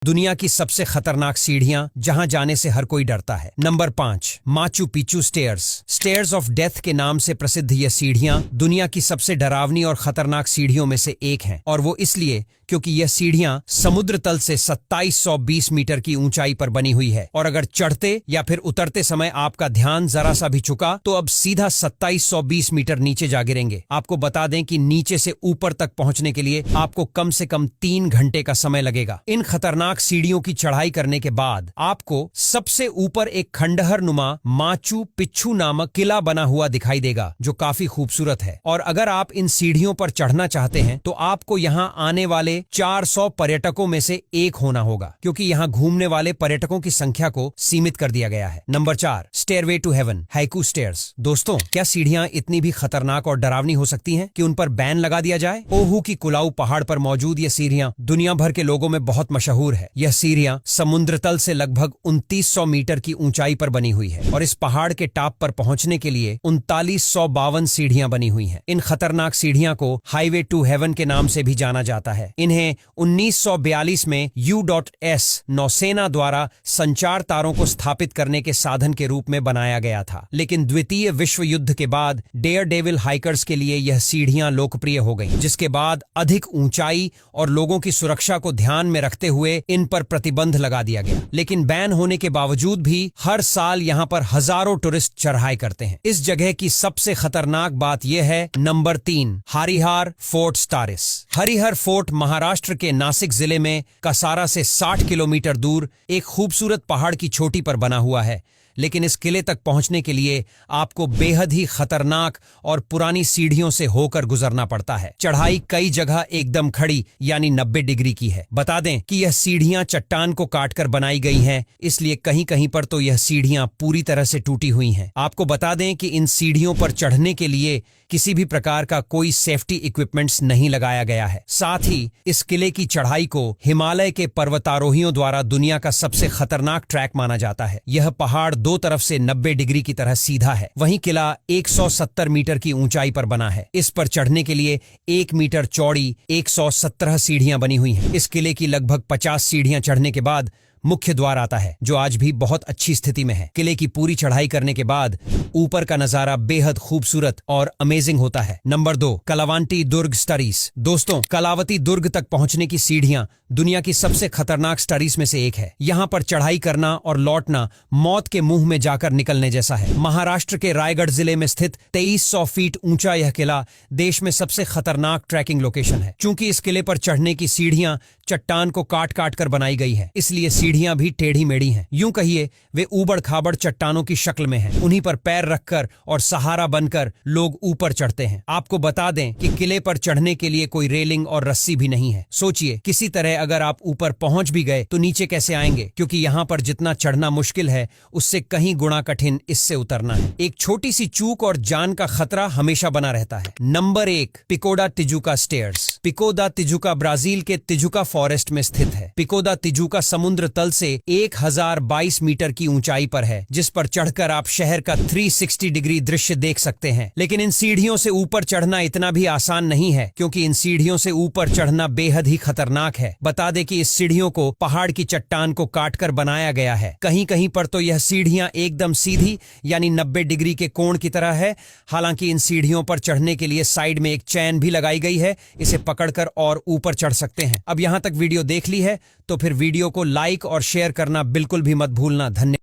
दुनिया की सबसे खतरनाक सीढ़ियां जहां जाने से हर कोई डरता है। Number 5, Machu Picchu stairs. Stairs of death के नाम से प्रसिद्ध ये सीढ़ियां दुनिया की सबसे डरावनी और खतरनाक सीढ़ियों में से एक हैं, और वो इसलिए क्योंकि यह सीढ़ियां समुद्र तल से 2720 मीटर की ऊंचाई पर बनी हुई है, और अगर चढ़ते या फिर उतरते समय आपका ध्यान जरा सा भी चुका तो अब सीधा 2720 मीटर नीचे जा गिरेंगे। आपको बता दें कि नीचे से ऊपर तक पहुंचने के लिए आपको कम से कम 3 घंटे का समय लगेगा। इन खतरनाक सीढ़ियों की चढ़ाई करने के बाद आपको सबसे ऊपर एक खंडहर नुमा माचू पिच्चू नामक किला बना हुआ दिखाई देगा, जो काफी खूबसूरत है। और अगर आप इन सीढ़ियों पर चढ़ना चाहते हैं तो आपको यहाँ आने वाले 400 पर्यटकों में से एक होना होगा, क्योंकि यहाँ घूमने वाले पर्यटकों की संख्या को सीमित कर दिया गया है। Number 4, stairway to heaven, Haiku stairs. दोस्तों, क्या सीढ़ियां इतनी भी खतरनाक और डरावनी हो सकती हैं कि उन पर बैन लगा दिया जाए? ओहू की कुलाऊ पहाड़ पर मौजूद ये सीढ़ियां दुनिया भर के लोगों में बहुत मशहूर है। यह सीढ़ियां समुद्र तल से लगभग 2900 मीटर की ऊंचाई पर बनी हुई है, और इस पहाड़ के टॉप पर पहुंचने के लिए 3952 सीढ़ियां बनी हुई हैं। इन खतरनाक सीढ़ियां को हाईवे टू हेवन के नाम से भी जाना जाता है। इन्हें 1942 में U.S नौसेना द्वारा संचार तारों को स्थापित करने के साधन के रूप में बनाया गया था, लेकिन द्वितीय विश्व युद्ध के बाद डेयर डेविल हाइकर्स के लिए यह सीढ़ियां लोकप्रिय हो गईं, जिसके बाद अधिक ऊंचाई और लोगों की सुरक्षा को ध्यान में रखते हुए इन पर प्रतिबंध लगा दिया गया। लेकिन बैन होने के बावजूद भी हर साल यहां पर हजारों टूरिस्ट चढ़ाई करते हैं। इस जगह की सबसे खतरनाक बात यह है। Number 3, Harihar fort stairs. Harihar fort Maharashtra के नासिक जिले में कसारा से 60 किलोमीटर दूर एक खूबसूरत पहाड़ की चोटी पर बना हुआ है, लेकिन इस किले तक पहुंचने के लिए आपको बेहद ही खतरनाक और पुरानी सीढ़ियों से होकर गुजरना पड़ता है। चढ़ाई कई जगह एकदम खड़ी यानी 90 डिग्री की है। बता दें कि यह सीढ़ियां चट्टान को काटकर बनाई गई हैं, इसलिए कहीं कहीं पर तो यह सीढ़ियां पूरी तरह से टूटी हुई हैं। आपको बता दें कि इन सीढ़ियों पर चढ़ने के लिए किसी भी प्रकार का कोई सेफ्टी इक्विपमेंट्स नहीं लगाया गया है। साथ ही इस किले की चढ़ाई को हिमालय के पर्वतारोहियों द्वारा दुनिया का सबसे खतरनाक ट्रैक माना जाता है। यह पहाड़ दो तरफ से 90 डिग्री की तरह सीधा है। वहीं किला 170 मीटर की ऊंचाई पर बना है। इस पर चढ़ने के लिए 1 मीटर चौड़ी 117 सीढ़ियां बनी हुई हैं। इस किले की लगभग 50 सीढ़ियां चढ़ने के बाद मुख्य द्वार आता है, जो आज भी बहुत अच्छी स्थिति में है। किले की पूरी चढ़ाई करने के बाद ऊपर का नजारा बेहद खूबसूरत और अमेजिंग होता है। नंबर 2, कलावांटी दुर्ग स्टरीज। दोस्तों, कलावती दुर्ग तक पहुंचने की सीढ़ियां दुनिया की सबसे खतरनाक स्टरीज में से एक है। यहाँ पर चढ़ाई करना और लौटना मौत के मुंह में जाकर निकलने जैसा है। महाराष्ट्र के रायगढ़ जिले में स्थित 2300 फीट ऊंचा यह किला देश में सबसे खतरनाक ट्रैकिंग लोकेशन है। चूंकि इस किले पर चढ़ने की सीढ़ियां चट्टान को काट काट कर बनाई गई है, इसलिए सीढ़ियां भी टेढ़ी मेढ़ी हैं। यूं कहिए वे ऊबड़ खाबड़ चट्टानों की शक्ल में हैं। उन्हीं पर पैर रखकर और सहारा बनकर लोग ऊपर चढ़ते हैं। आपको बता दें कि किले पर चढ़ने के लिए कोई रेलिंग और रस्सी भी नहीं है। सोचिए, किसी तरह अगर आप ऊपर पहुंच भी गए तो नीचे कैसे आएंगे, क्योंकि यहाँ पर जितना चढ़ना मुश्किल है उससे कहीं गुना कठिन इससे उतरना है। एक छोटी सी चूक और जान का खतरा हमेशा बना रहता है। नंबर 1, पिको दा तिजुका स्टेयर्स। पिको दा तिजुका ब्राजील के तिजुका फॉरेस्ट में स्थित है। पिको दा तिजुका समुद्र तल से 1022 मीटर की ऊंचाई पर है, जिस पर चढ़कर आप शहर का 360 डिग्री दृश्य देख सकते हैं। लेकिन इन सीढ़ियों से ऊपर चढ़ना इतना भी आसान नहीं है, क्योंकि इन सीढ़ियों से ऊपर चढ़ना बेहद ही खतरनाक है। बता दें कि इस सीढ़ियों को पहाड़ की चट्टान को काटकर बनाया गया है। कहीं कहीं पर तो यह सीढ़ियां एकदम सीधी यानी 90 डिग्री के कोण की तरह है। हालांकि इन सीढ़ियों पर चढ़ने के लिए साइड में एक चैन भी लगाई गई है, इसे पकड़कर और ऊपर चढ़ सकते हैं। अब यहां तक वीडियो देख ली है तो फिर वीडियो को लाइक और शेयर करना बिल्कुल भी मत भूलना। धन्यवाद।